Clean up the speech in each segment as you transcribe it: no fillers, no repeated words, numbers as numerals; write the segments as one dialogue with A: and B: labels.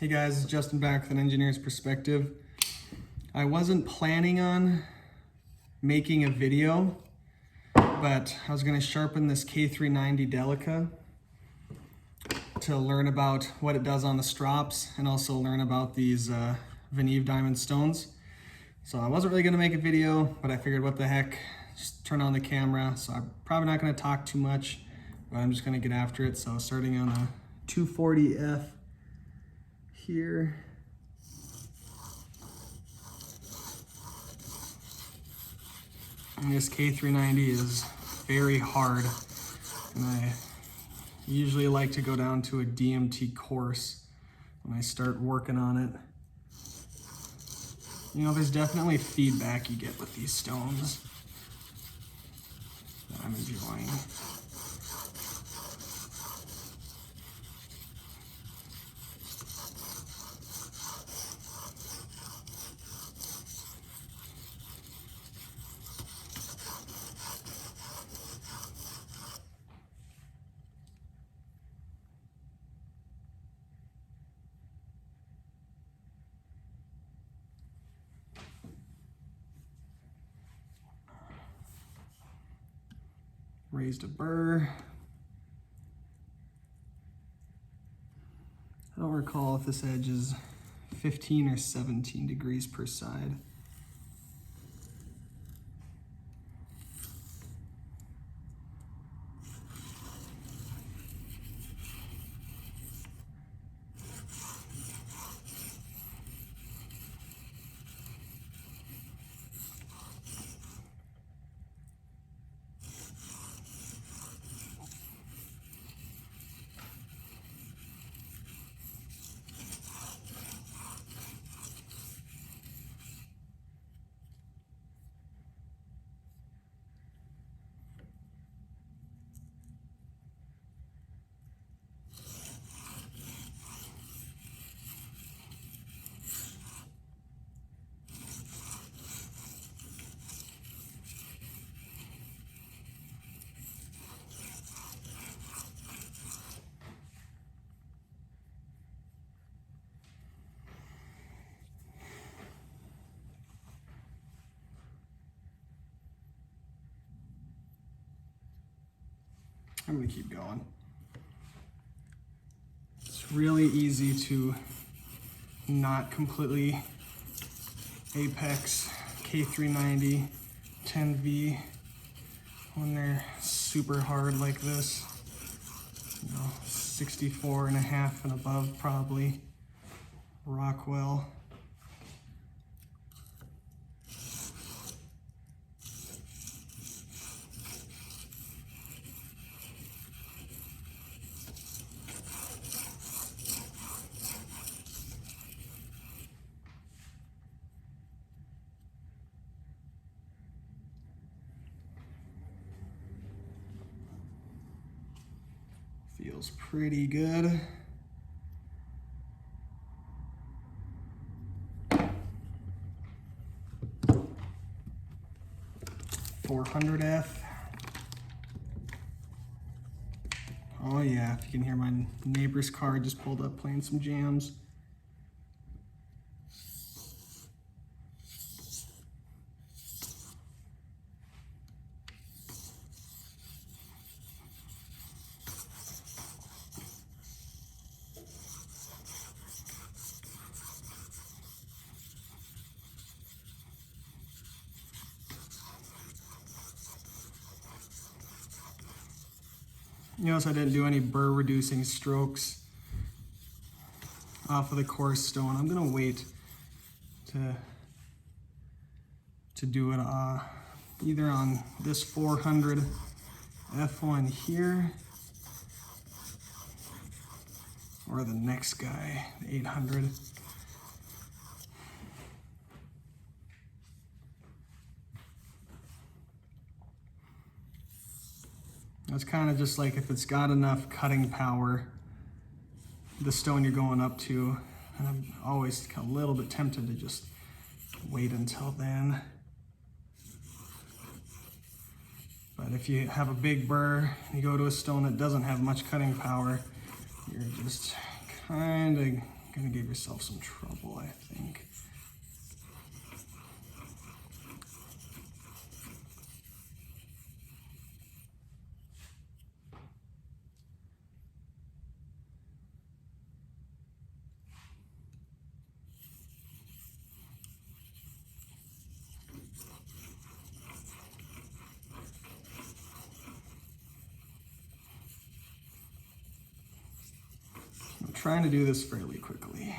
A: Hey guys, it's Justin back with an engineer's perspective. I wasn't planning on making a video, but I was going to sharpen this K390 Delica to learn about what it does on the strops and also learn about these Venev diamond stones. So I wasn't really going to make a video, but I figured what the heck, just turn on the camera. So I'm probably not going to talk too much, but I'm just going to get after it. So starting on a 240F here. And this K390 is very hard, and I usually like to go down to a DMT course when I start working on it. You know, there's definitely feedback you get with these stones that I'm enjoying. Raised a burr. I don't recall if this edge is 15 or 17 degrees per side. I'm gonna keep going. It's really easy to not completely apex K390 10V when they're super hard like this. You know, 64.5 and above probably. Rockwell. Feels pretty good. $400F. Oh yeah, if you can hear my neighbor's car just pulled up playing some jams. You notice I didn't do any burr reducing strokes off of the coarse stone. I'm gonna wait to do it either on this 400 F1 here or the next guy, the 800. It's kind of just like if it's got enough cutting power, the stone you're going up to, and I'm always a little bit tempted to just wait until then. But if you have a big burr, you go to a stone that doesn't have much cutting power, you're just kind of Gonna give yourself some trouble, I think. I'm trying to do this fairly quickly.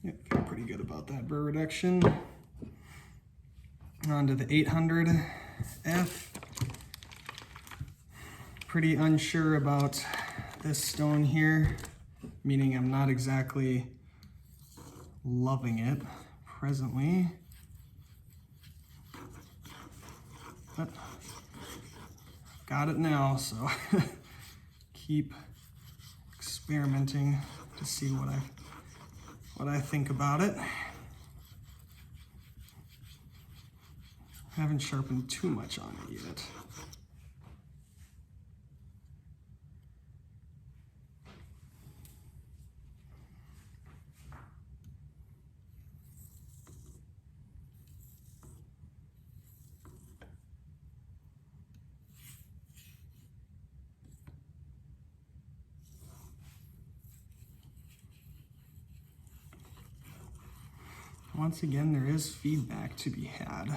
A: Yep, feel pretty good about that burr reduction. On to the 800F. Pretty unsure about this stone here, meaning I'm not exactly loving it presently. But got it now, so keep experimenting to see what I think about it. Haven't sharpened too much on it yet. Once again, there is feedback to be had,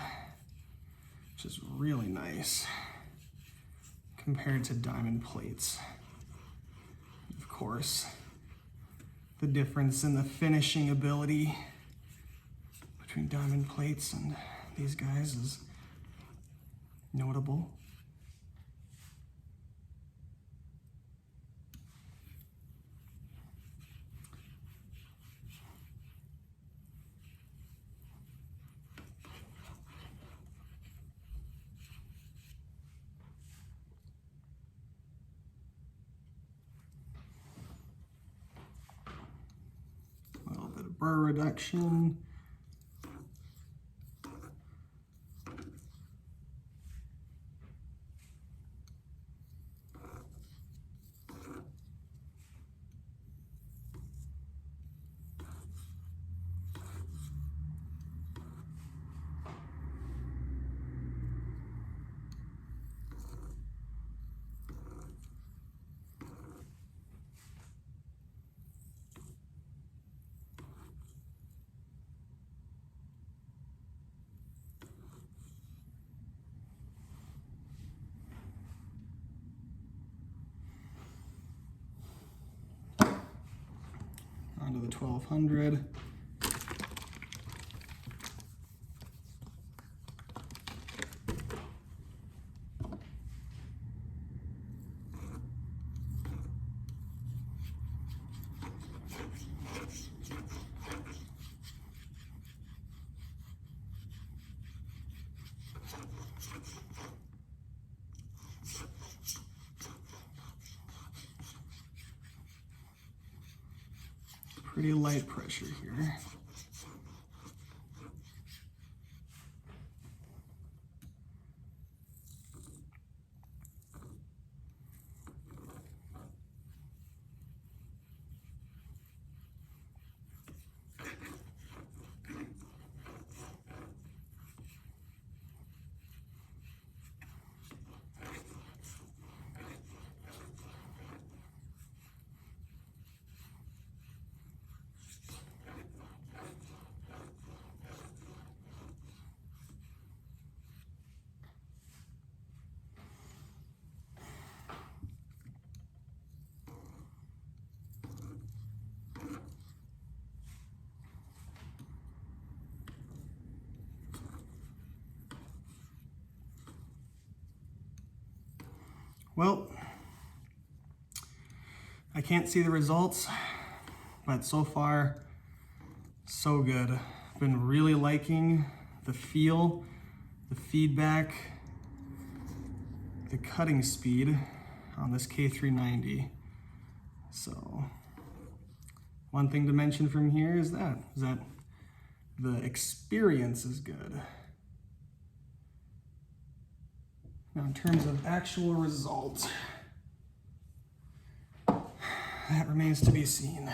A: which is really nice compared to diamond plates. Of course, the difference in the finishing ability between diamond plates and these guys is notable. Burr reduction. Onto the 1200. Pretty light pressure here. Well, I can't see the results, but so far, so good. I've been really liking the feel, the feedback, the cutting speed on this K390. So one thing to mention from here is that the experience is good. Now in terms of actual results, that remains to be seen.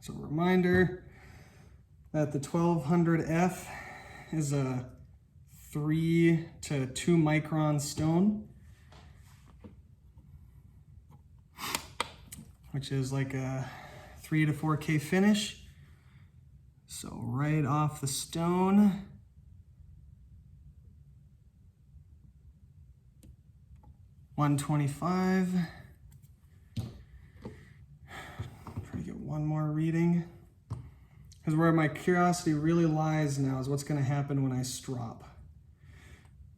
A: So reminder that the 1200F is a 3 to 2 micron stone, which is like a 3 to 4K finish. So right off the stone, $125. Try to get one more reading. Because where my curiosity really lies now is what's going to happen when I strop.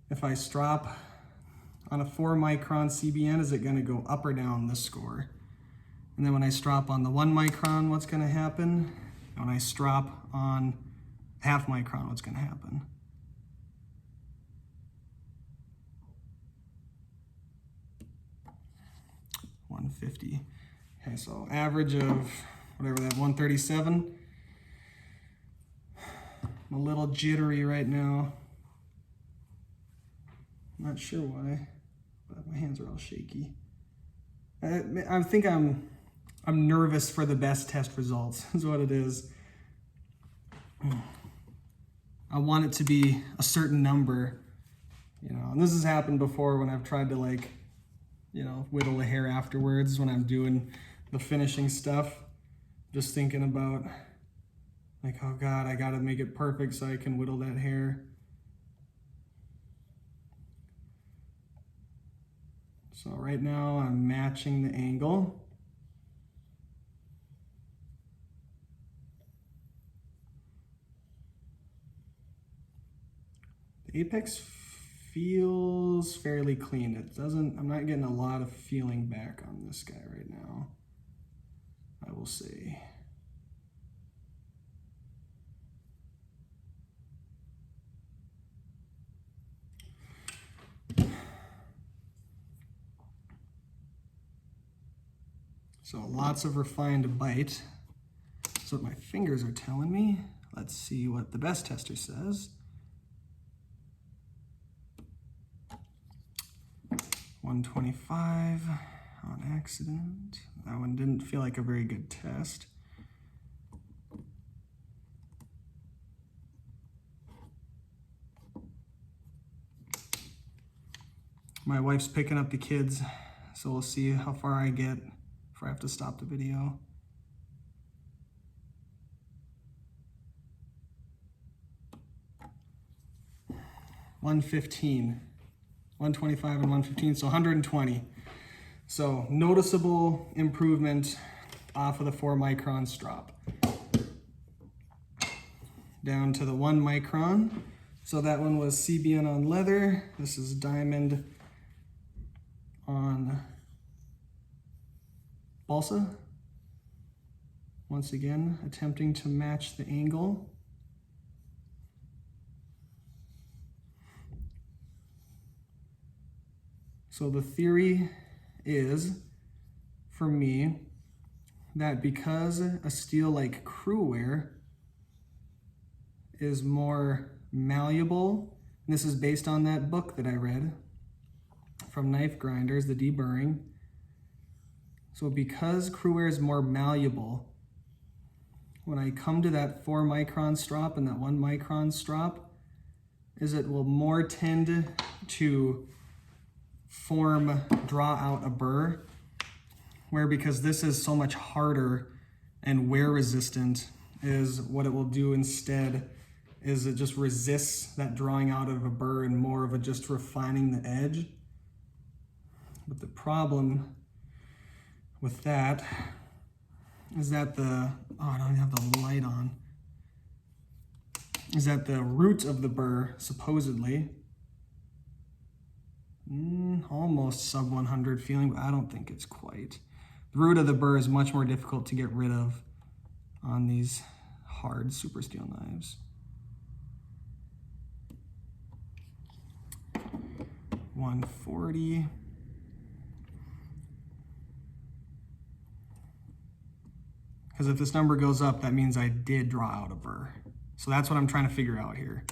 A: If I strop on a 4 micron CBN, is it going to go up or down the score? And then when I strop on the 1 micron, what's going to happen? And when I strop on half micron, what's going to happen? $150. Okay, so average of whatever that 137. I'm a little jittery right now. Not sure why, but my hands are all shaky. I think I'm nervous for the best test results, is what it is. I want it to be a certain number, you know, and this has happened before when I've tried to, like, you know, whittle the hair afterwards when I'm doing the finishing stuff. Just thinking about, like, oh God, I gotta make it perfect so I can whittle that hair. So right now I'm matching the angle. The apex feels fairly clean. It doesn't, I'm not getting a lot of feeling back on this guy right now, I will say. So lots of refined bite. That's what my fingers are telling me. Let's see what the BESS tester says. 125 on accident. That one didn't feel like a very good test. My wife's picking up the kids, so we'll see how far I get before I have to stop the video. $115. 125 and 115, so 120. So noticeable improvement off of the 4 micron strop. Down to the 1 micron. So that one was CBN on leather. This is diamond on balsa. Once again, attempting to match the angle. So the theory is, for me, that because a steel like Crewware is more malleable, and this is based on that book that I read from Knife Grinders, the deburring. So because Crewware is more malleable, when I come to that 4 micron strop and that 1 micron strop, is it will more tend to draw out a burr, where because this is so much harder and wear resistant, is what it will do instead is it just resists that drawing out of a burr and more of a just refining the edge. But the problem with that is that I don't even have the light on, is that the root of the burr supposedly almost sub 100 feeling, but I don't think it's quite. The root of the burr is much more difficult to get rid of on these hard super steel knives. 140. Because if this number goes up, that means I did draw out a burr. So that's what I'm trying to figure out here.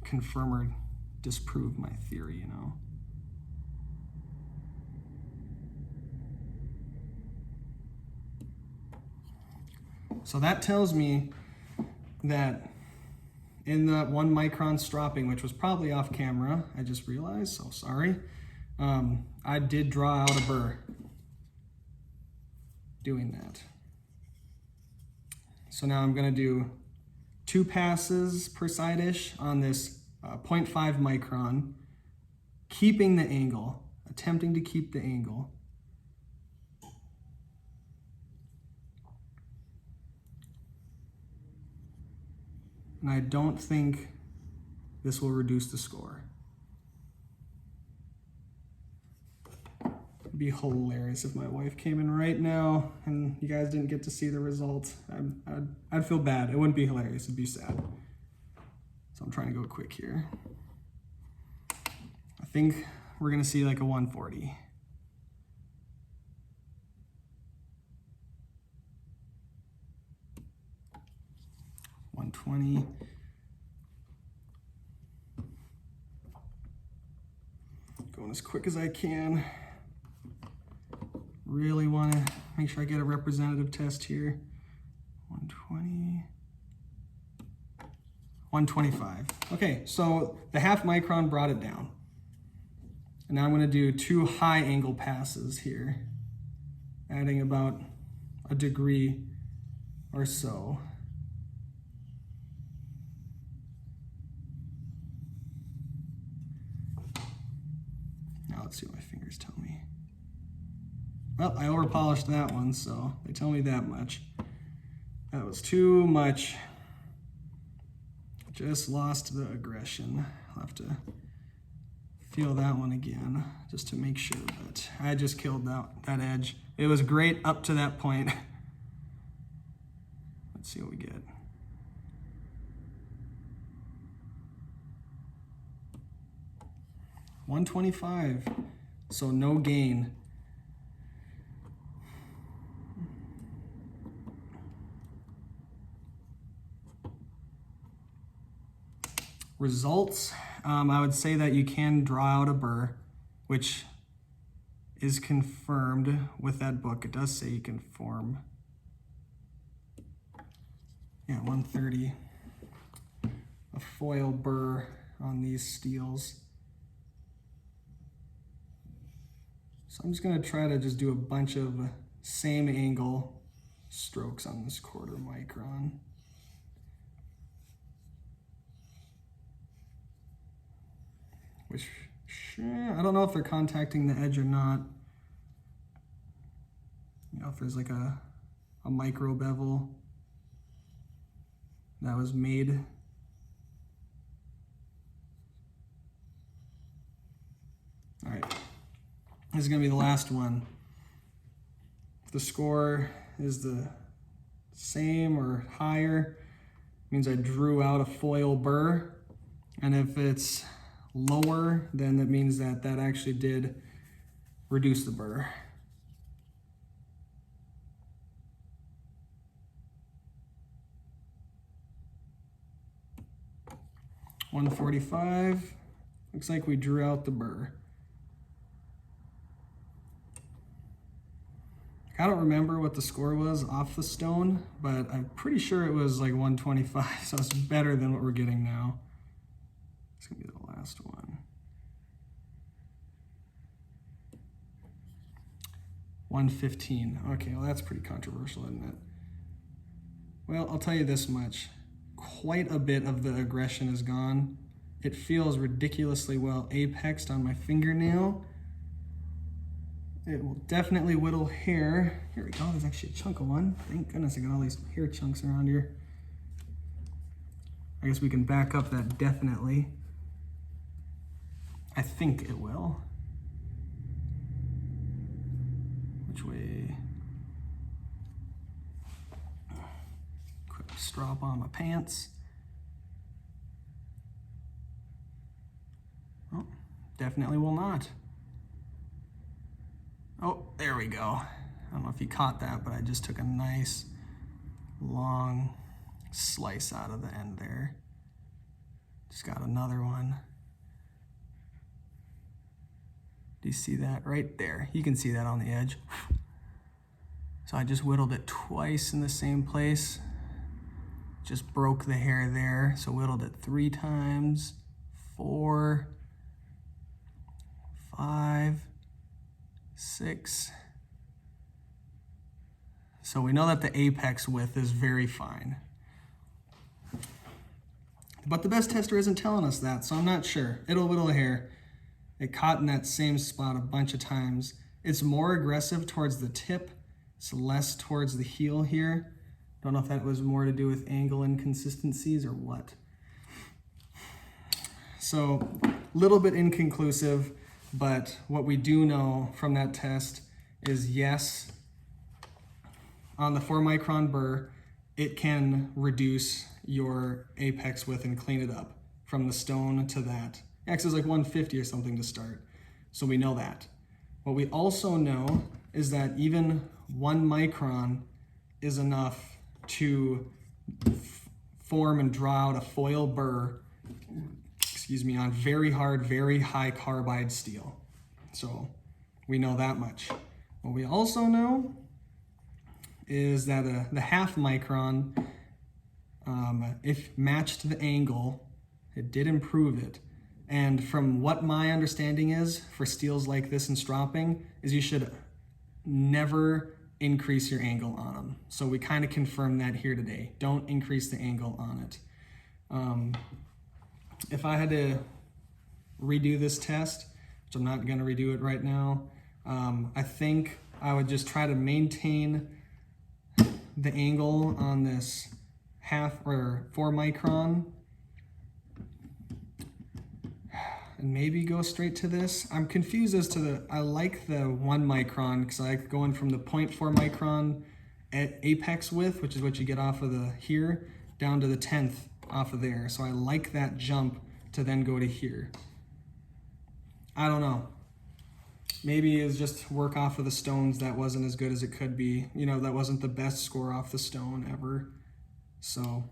A: Confirm or disprove my theory, you know. So that tells me that in the 1 micron stropping, which was probably off camera, I just realized, so sorry, I did draw out a burr doing that. So now I'm gonna do 2 passes per side dish on this 0.5 micron, keeping the angle, attempting to keep the angle. And I don't think this will reduce the score. It'd be hilarious if my wife came in right now and you guys didn't get to see the results. I'd feel bad. It wouldn't be hilarious, it'd be sad. So I'm trying to go quick here. I think we're gonna see like a 140. $120. Going as quick as I can. Really want to make sure I get a representative test here. 120. 125. Okay, so the half micron brought it down. And now I'm going to do 2 high angle passes here, adding about a degree or so. Now let's see what my fingers tell me. Well, I over polished that one, so they tell me that much. That was too much. Just lost the aggression. I'll have to feel that one again just to make sure, but I just killed that edge. It was great up to that point. Let's see what we get. $125, so no gain. Results, I would say that you can draw out a burr, which is confirmed with that book. It does say you can form. Yeah, 130. A foil burr on these steels. So I'm just gonna try to just do a bunch of same angle strokes on this 1/4 micron. Which, I don't know if they're contacting the edge or not. You know, if there's like a micro bevel that was made. All right, this is gonna be the last one. If the score is the same or higher, it means I drew out a foil burr. And if it's lower, then that means that actually did reduce the burr. $145. Looks like we drew out the burr. I don't remember what the score was off the stone, but I'm pretty sure it was like 125, so it's better than what we're getting now. It's gonna be the last one. 115. Okay, well that's pretty controversial, isn't it? Well, I'll tell you this much. Quite a bit of the aggression is gone. It feels ridiculously well apexed on my fingernail. It will definitely whittle hair. Here we go, there's actually a chunk of one. Thank goodness I got all these hair chunks around here. I guess we can back up that definitely. I think it will. Which way? Quick strap on my pants. Oh, definitely will not. Oh, there we go. I don't know if you caught that, but I just took a nice long slice out of the end there. Just got another one. Do you see that right there? You can see that on the edge. So I just whittled it twice in the same place. Just broke the hair there. So whittled it 3 times, 4, 5, 6. So we know that the apex width is very fine. But the BESS tester isn't telling us that, so I'm not sure. It'll whittle the hair. It caught in that same spot a bunch of times. It's more aggressive towards the tip. It's less towards the heel here. Don't know if that was more to do with angle inconsistencies or what. So a little bit inconclusive, but what we do know from that test is yes, on the 4 micron burr, it can reduce your apex width and clean it up from the stone to that. X is like 150 or something to start. So we know that. What we also know is that even 1 micron is enough to form and draw out a foil burr, on very hard, very high carbide steel. So we know that much. What we also know is that the 1/2 micron, if matched the angle, it did improve it. And from what my understanding is for steels like this in stropping, is you should never increase your angle on them. So we kind of confirmed that here today. Don't increase the angle on it. If I had to redo this test, which I'm not gonna redo it right now, I think I would just try to maintain the angle on this 1/2 or 4 micron and maybe go straight to this. I'm confused as to I like the 1 micron because I like going from the 0.4 micron at apex width, which is what you get off of the here, down to the 10th off of there. So I like that jump to then go to here. I don't know. Maybe it's just work off of the stones that wasn't as good as it could be. You know, that wasn't the best score off the stone ever. So,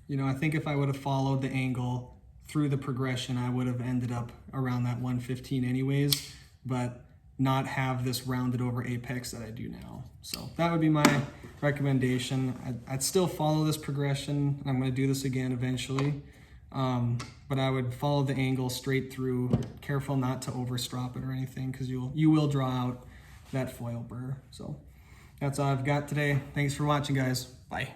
A: you know, I think if I would have followed the angle through the progression, I would have ended up around that 115 anyways, but not have this rounded over apex that I do now. So that would be my recommendation. I'd still follow this progression. I'm going to do this again eventually. But I would follow the angle straight through, careful not to overstrop it or anything, because you will draw out that foil burr. So that's all I've got today. Thanks for watching, guys. Bye.